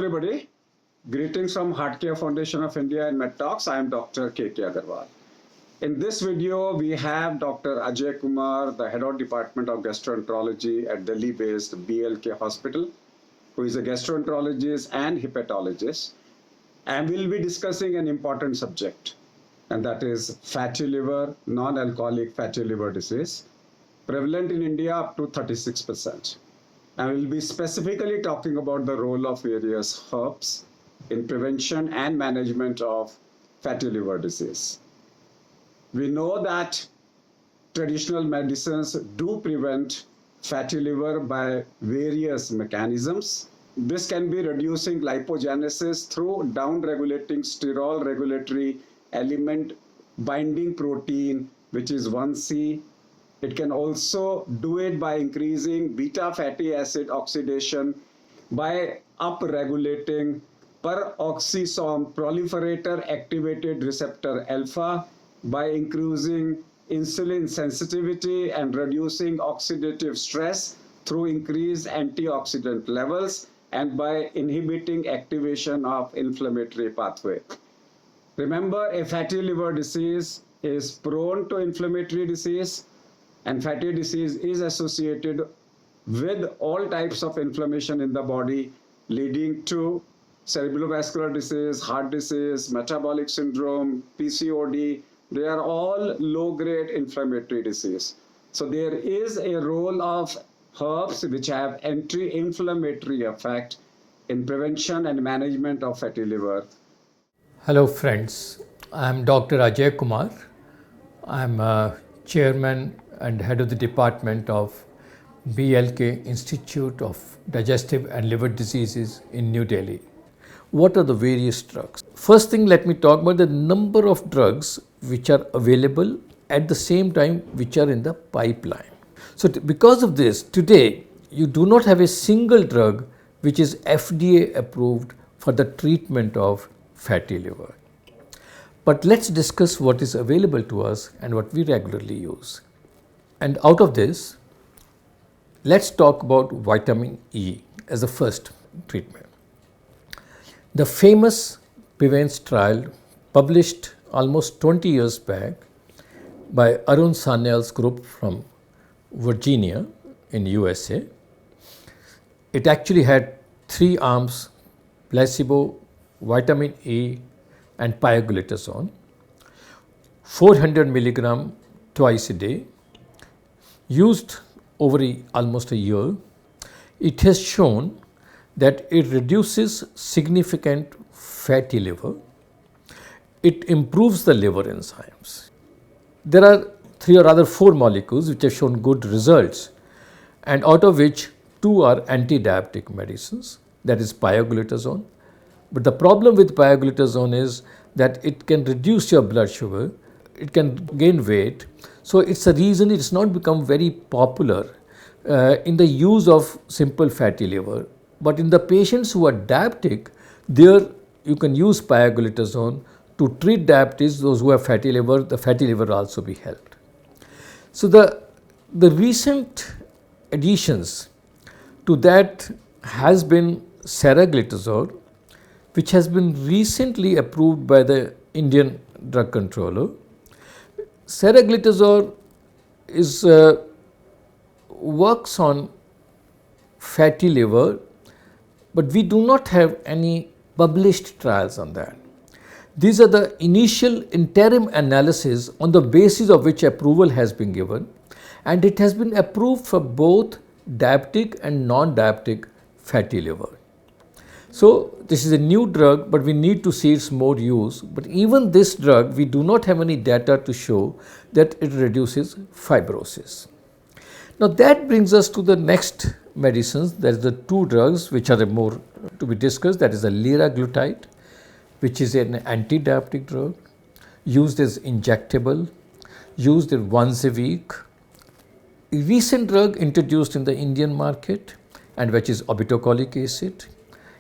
everybody. Greetings from Heartcare Foundation of India and MedTalks. I am Dr. K.K. Agarwal. In this video, we have Dr. Ajay Kumar, the Head of Department of Gastroenterology at Delhi-based BLK Hospital, who is a gastroenterologist and hepatologist. And we'll be discussing an important subject, and that is fatty liver, non-alcoholic fatty liver disease, prevalent in India up to 36%. And we'll be specifically talking about the role of various herbs in prevention and management of fatty liver disease. We know that traditional medicines do prevent fatty liver by various mechanisms. This can be reducing lipogenesis through down-regulating sterol regulatory element binding protein, which is 1C. It can also do it by increasing beta fatty acid oxidation by upregulating peroxisome proliferator activated receptor alpha, by increasing insulin sensitivity and reducing oxidative stress through increased antioxidant levels, and by inhibiting activation of inflammatory pathway. Remember, a fatty liver disease is prone to inflammatory disease, and fatty disease is associated with all types of inflammation in the body, leading to cerebrovascular disease, heart disease, metabolic syndrome, PCOD. They are all low-grade inflammatory disease. So there is a role of herbs which have anti-inflammatory effect in prevention and management of fatty liver. Hello friends, I am Dr. Ajay Kumar. I am Chairman and Head of the Department of BLK Institute of Digestive and Liver Diseases in New Delhi. What are the various drugs? First thing, let me talk about the number of drugs which are available at the same time which are in the pipeline. So because of this, today you do not have a single drug which is FDA approved for the treatment of fatty liver. But let's discuss what is available to us and what we regularly use. And out of this, let's talk about vitamin E as the first treatment. The famous PREVENCE trial, published almost 20 years back by Arun Sanyal's group from Virginia in USA. It actually had 3 arms: placebo, vitamin E and pioglitazone, 400 milligram twice a day, used over almost a year. It has shown that it reduces significant fatty liver. It improves the liver enzymes. There are 3 or rather 4 molecules which have shown good results, and out of which 2 are anti-diabetic medicines, that is pioglitazone. But the problem with pioglitazone is that it can reduce your blood sugar, it can gain weight. So it's a reason it's not become very popular in the use of simple fatty liver. But in the patients who are diabetic, there you can use pioglitazone to treat diabetes. Those who have fatty liver, the fatty liver will also be helped. So the recent additions to that has been seraglitazole, which has been recently approved by the Indian drug controller. Seraglitazole is works on fatty liver, but we do not have any published trials on that. These are the initial interim analysis on the basis of which approval has been given, and it has been approved for both diabetic and non-diabetic fatty liver. So this is a new drug, but we need to see its more use. But even this drug, we do not have any data to show that it reduces fibrosis. Now that brings us to the next medicines. There is the 2 drugs which are more to be discussed. That is the liraglutide, which is an anti-diabetic drug, used as injectable, used once a week. A recent drug introduced in the Indian market, and which is obeticholic acid,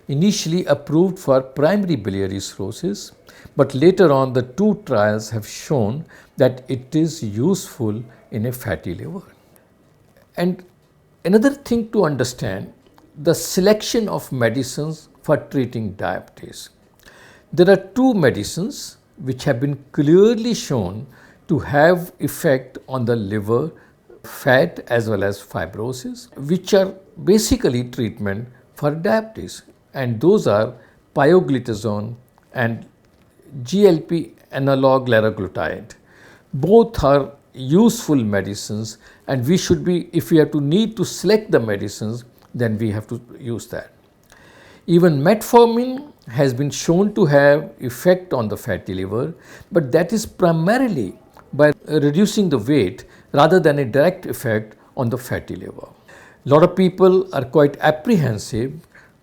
initially approved for primary biliary cirrhosis, but later on the 2 trials have shown that it is useful in a fatty liver. And another thing to understand, the selection of medicines for treating diabetes. There are two medicines which have been clearly shown to have effect on the liver, fat as well as fibrosis, which are basically treatment for diabetes, and those are pioglitazone and GLP analog liraglutide. Both are useful medicines, and we should be, if we have to need to select the medicines, then we have to use that. Even metformin has been shown to have effect on the fatty liver, but that is primarily by reducing the weight rather than a direct effect on the fatty liver. A lot of people are quite apprehensive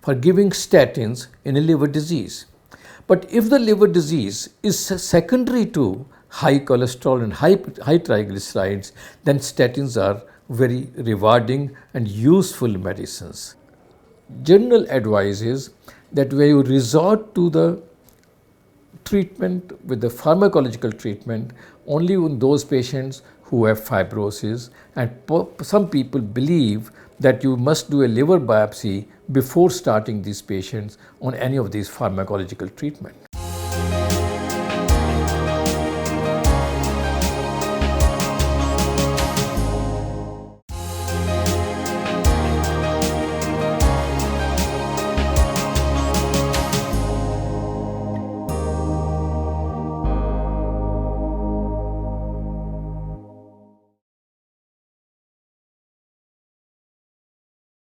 for giving statins in a liver disease. But if the liver disease is secondary to high cholesterol and high triglycerides, then statins are very rewarding and useful medicines. General advice is that when you resort to the treatment with the pharmacological treatment, only in those patients who have fibrosis, and some people believe that you must do a liver biopsy before starting these patients on any of these pharmacological treatment.